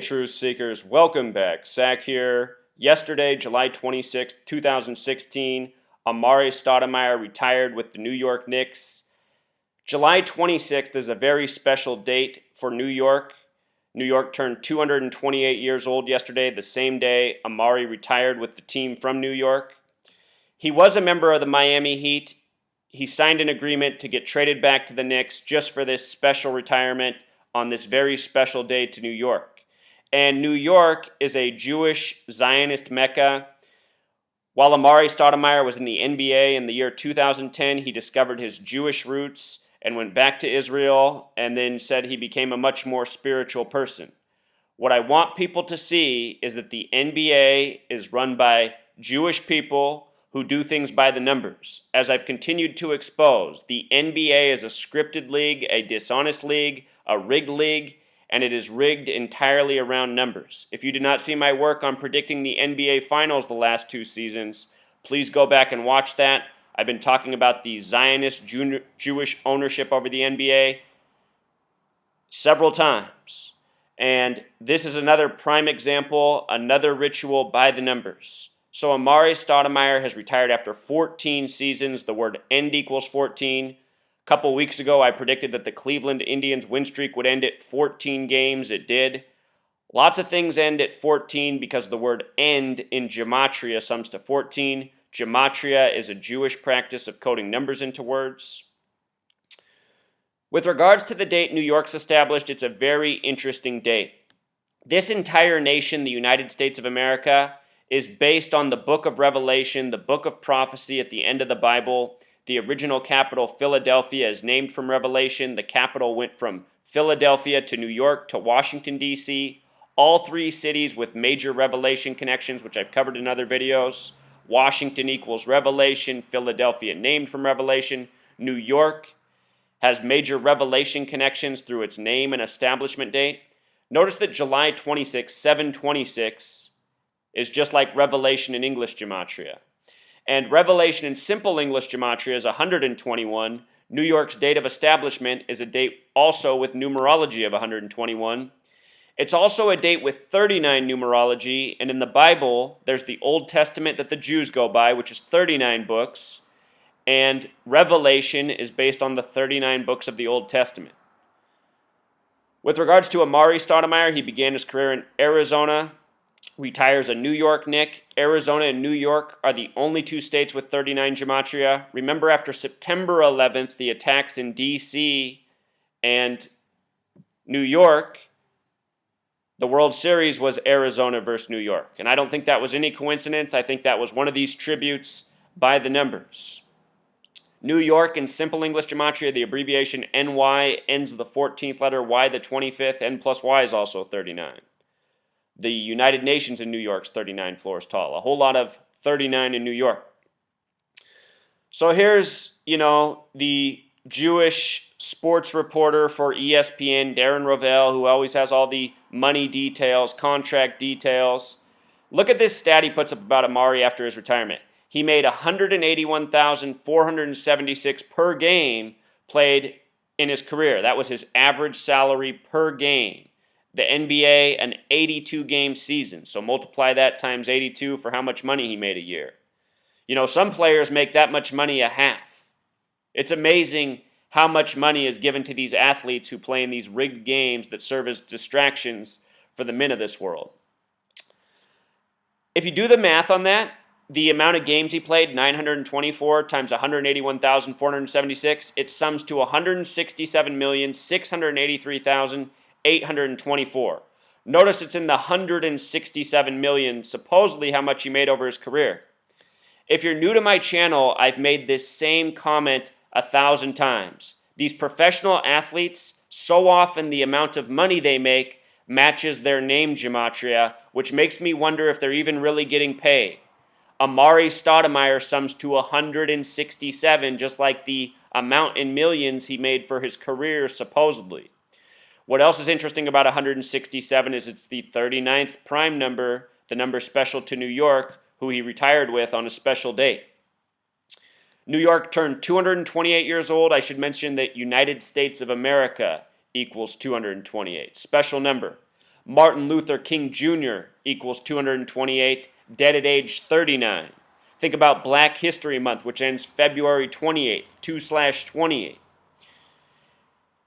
Truth Seekers, welcome back. Zach here. Yesterday, July 26th, 2016, Amar'e Stoudemire retired with the New York Knicks. July 26th is a very special date for New York. New York turned 228 years old yesterday, the same day Amar'e retired with the team from New York. He was a member of the Miami Heat. He signed an agreement to get traded back to the Knicks just for this special retirement on this very special day to New York. And New York is a Jewish Zionist Mecca. While Amar'e Stoudemire was in the NBA in the year 2010, he discovered his Jewish roots and went back to Israel and then said he became a much more spiritual person. What I want people to see is that the NBA is run by Jewish people who do things by the numbers. As I've continued to expose, the NBA is a scripted league, a dishonest league, a rigged league, and it is rigged entirely around numbers. If you did not see my work on predicting the NBA Finals the last 2 seasons, please go back and watch that. I've been talking about the Zionist Jewish ownership over the NBA several times. And this is another prime example, another ritual by the numbers. So Amar'e Stoudemire has retired after 14 seasons. The word end equals 14. A couple weeks ago, I predicted that the Cleveland Indians win streak would end at 14 games. It did. Lots of things end at 14 because the word end in gematria sums to 14. Gematria is a Jewish practice of coding numbers into words. With regards to the date New York's established, it's a very interesting date. This entire nation, the United States of America, is based on the book of Revelation, the book of prophecy at the end of the Bible. The original capital, Philadelphia, is named from Revelation. The capital went from Philadelphia to New York to Washington, D.C. All 3 cities with major Revelation connections, which I've covered in other videos. Washington equals Revelation. Philadelphia named from Revelation. New York has major Revelation connections through its name and establishment date. Notice that July 26, 726, is just like Revelation in English gematria. And Revelation in simple English gematria is 121. New York's date of establishment is a date also with numerology of 121. It's also a date with 39 numerology, and in the Bible, there's the Old Testament that the Jews go by, which is 39 books, and Revelation is based on the 39 books of the Old Testament. With regards to Amar'e Stoudemire, he began his career in Arizona, retires a New York Knick. Arizona and New York are the only 2 states with 39 gematria. Remember, after September 11th, the attacks in D.C. and New York, the World Series was Arizona versus New York. And I don't think that was any coincidence. I think that was one of these tributes by the numbers. New York in simple English gematria, the abbreviation NY ends the 14th letter, Y the 25th, N plus Y is also 39. The United Nations in New York's 39 floors tall. A whole lot of 39 in New York. So here's, the Jewish sports reporter for ESPN, Darren Rovell, who always has all the money details, contract details. Look at this stat he puts up about Amar'e after his retirement. He made $181,476 per game played in his career. That was his average salary per game. The NBA, an 82-game season. So multiply that times 82 for how much money he made a year. Some players make that much money a half. It's amazing how much money is given to these athletes who play in these rigged games that serve as distractions for the men of this world. If you do the math on that, the amount of games he played, 924 times 181,476, it sums to 167,683,824. Notice it's in the 167 million, supposedly how much he made over his career. If you're new to my channel, I've made this same comment 1,000 times. These professional athletes, so often the amount of money they make matches their name gematria, which makes me wonder if they're even really getting paid. Amar'e Stoudemire sums to 167, just like the amount in millions he made for his career, supposedly. What else is interesting about 167 is it's the 39th prime number, the number special to New York, who he retired with on a special date. New York turned 228 years old. I should mention that United States of America equals 228. Special number. Martin Luther King Jr. equals 228, dead at age 39. Think about Black History Month, which ends February 28th, 2/28.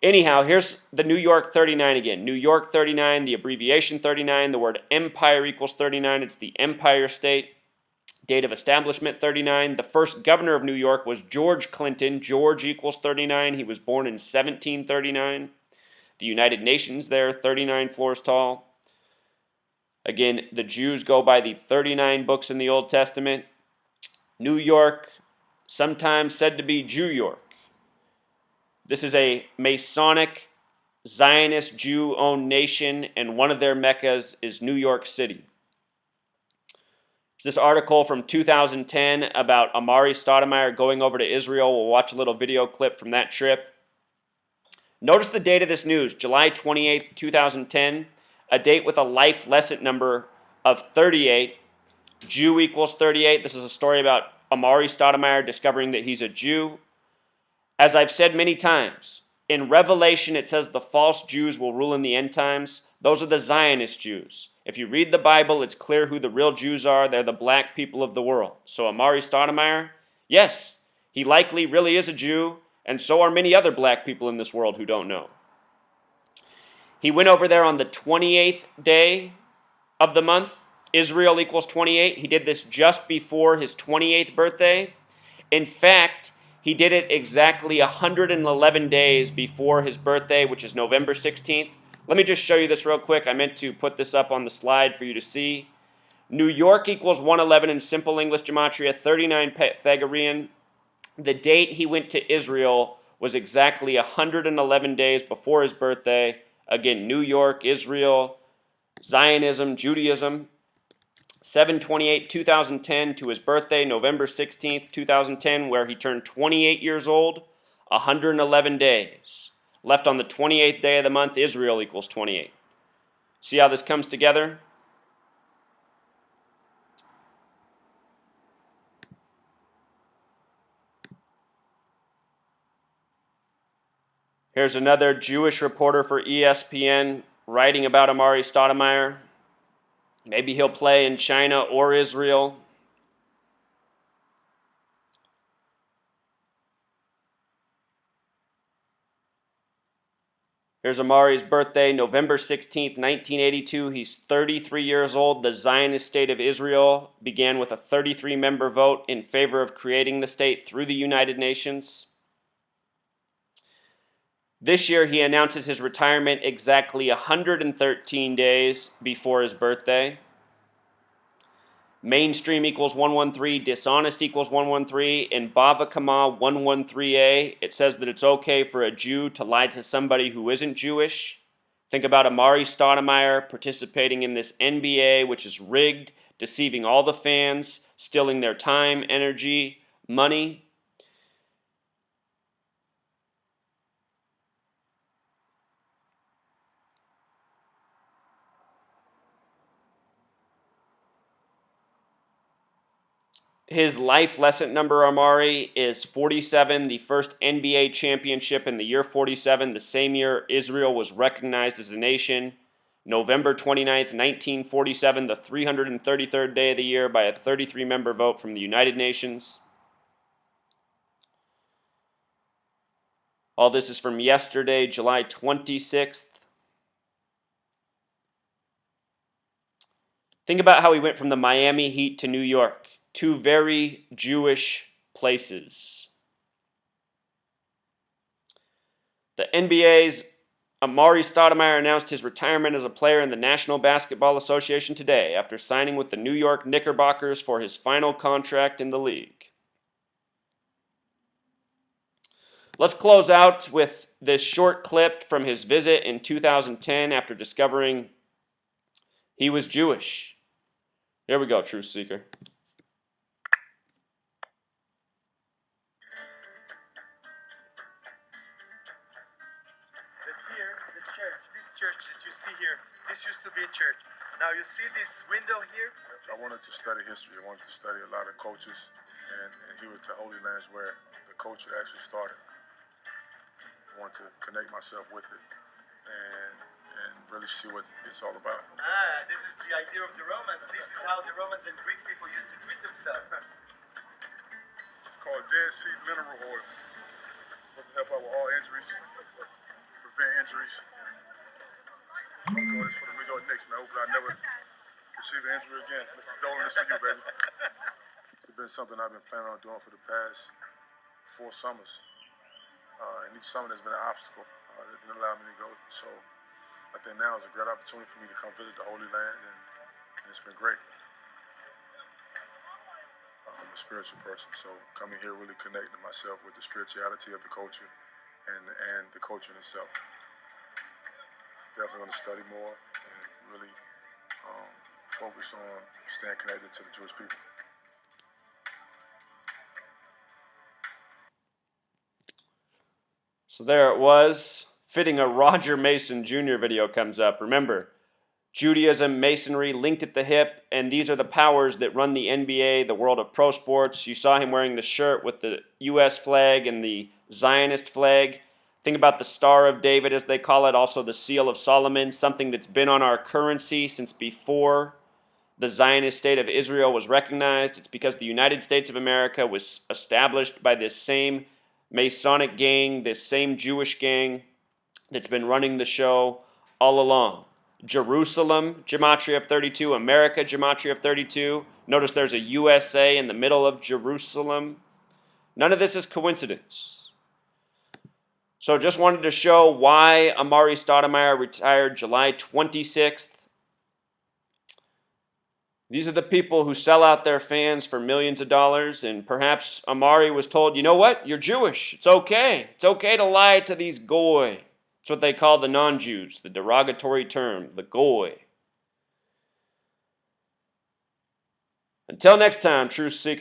Anyhow, here's the New York 39 again. New York 39, the abbreviation 39, the word empire equals 39. It's the Empire State. Date of establishment 39. The first governor of New York was George Clinton. George equals 39. He was born in 1739. The United Nations there, 39 floors tall. Again, the Jews go by the 39 books in the Old Testament. New York, sometimes said to be Jew York. This is a Masonic, Zionist, Jew-owned nation, and one of their meccas is New York City. This article from 2010 about Amar'e Stoudemire going over to Israel. We'll watch a little video clip from that trip. Notice the date of this news, July 28th, 2010, a date with a life lesson number of 38. Jew equals 38. This is a story about Amar'e Stoudemire discovering that he's a Jew. As I've said many times, in Revelation it says the false Jews will rule in the end times. Those are the Zionist Jews. If you read the Bible, it's clear who the real Jews are. They're the black people of the world. So Amar'e Stoudemire, yes, he likely really is a Jew, and so are many other black people in this world who don't know. He went over there on the 28th day of the month. Israel equals 28. He did this just before his 28th birthday. In fact, he did it exactly 111 days before his birthday, which is November 16th. Let me just show you this real quick. I meant to put this up on the slide for you to see. New York equals 111 in simple English gematria, 39 Pythagorean. The date he went to Israel was exactly 111 days before his birthday. Again, New York, Israel, Zionism, Judaism. 7/28/2010 to his birthday, November 16th, 2010, where he turned 28 years old, 111 days. Left on the 28th day of the month, Israel equals 28. See how this comes together? Here's another Jewish reporter for ESPN writing about Amar'e Stoudemire. Maybe he'll play in China or Israel. Here's Amar'e's birthday, November 16th, 1982. He's 33 years old. The Zionist state of Israel began with a 33-member vote in favor of creating the state through the United Nations. This year, he announces his retirement exactly 113 days before his birthday. Mainstream equals 113, dishonest equals 113, and Bava Kama 113a, it says that it's okay for a Jew to lie to somebody who isn't Jewish. Think about Amar'e Stoudemire participating in this NBA, which is rigged, deceiving all the fans, stealing their time, energy, money. His life lesson number, Amar'e, is 47, the first NBA championship in the year 47, the same year Israel was recognized as a nation. November 29th, 1947, the 333rd day of the year by a 33-member vote from the United Nations. All this is from yesterday, July 26th. Think about how he went from the Miami Heat to New York. Two very Jewish places. The NBA's Amar'e Stoudemire announced his retirement as a player in the National Basketball Association today after signing with the New York Knickerbockers for his final contract in the league. Let's close out with this short clip from his visit in 2010 after discovering he was Jewish. Here we go, Truth Seeker. Church that you see here, this used to be a church. Now you see this window here? I wanted to study history. I wanted to study a lot of coaches, and here with the Holy Lands where the culture actually started. I want to connect myself with it and really see what it's all about. This is the idea of the Romans. This is how the Romans and Greek people used to treat themselves. Called Dead Sea Mineral Oil. Supposed to help out with all injuries, prevent injuries. I'm doing this for the New York Knicks, man. Hopefully I never receive an injury again. Mr. Dolan, this for you, baby. It's been something I've been planning on doing for the past 4 summers. And each summer there's been an obstacle that didn't allow me to go. So I think now is a great opportunity for me to come visit the Holy Land, and it's been great. I'm a spiritual person, so coming here really connecting myself with the spirituality of the culture and the culture in itself. Definitely going to study more and really focus on staying connected to the Jewish people. So there it was. Fitting a Roger Mason Jr. video comes up. Remember, Judaism, Masonry, linked at the hip, and these are the powers that run the NBA, the world of pro sports. You saw him wearing the shirt with the U.S. flag and the Zionist flag. Think about the Star of David, as they call it, also the Seal of Solomon, something that's been on our currency since before the Zionist state of Israel was recognized. It's because the United States of America was established by this same Masonic gang, this same Jewish gang that's been running the show all along. Jerusalem, Gematria of 32. America, Gematria of 32. Notice there's a USA in the middle of Jerusalem. None of this is coincidence. So just wanted to show why Amar'e Stoudemire retired July 26th. These are the people who sell out their fans for millions of dollars, and perhaps Amar'e was told, you know what, you're Jewish. It's okay. It's okay to lie to these goy. It's what they call the non-Jews, the derogatory term, the goy. Until next time, truth seeker.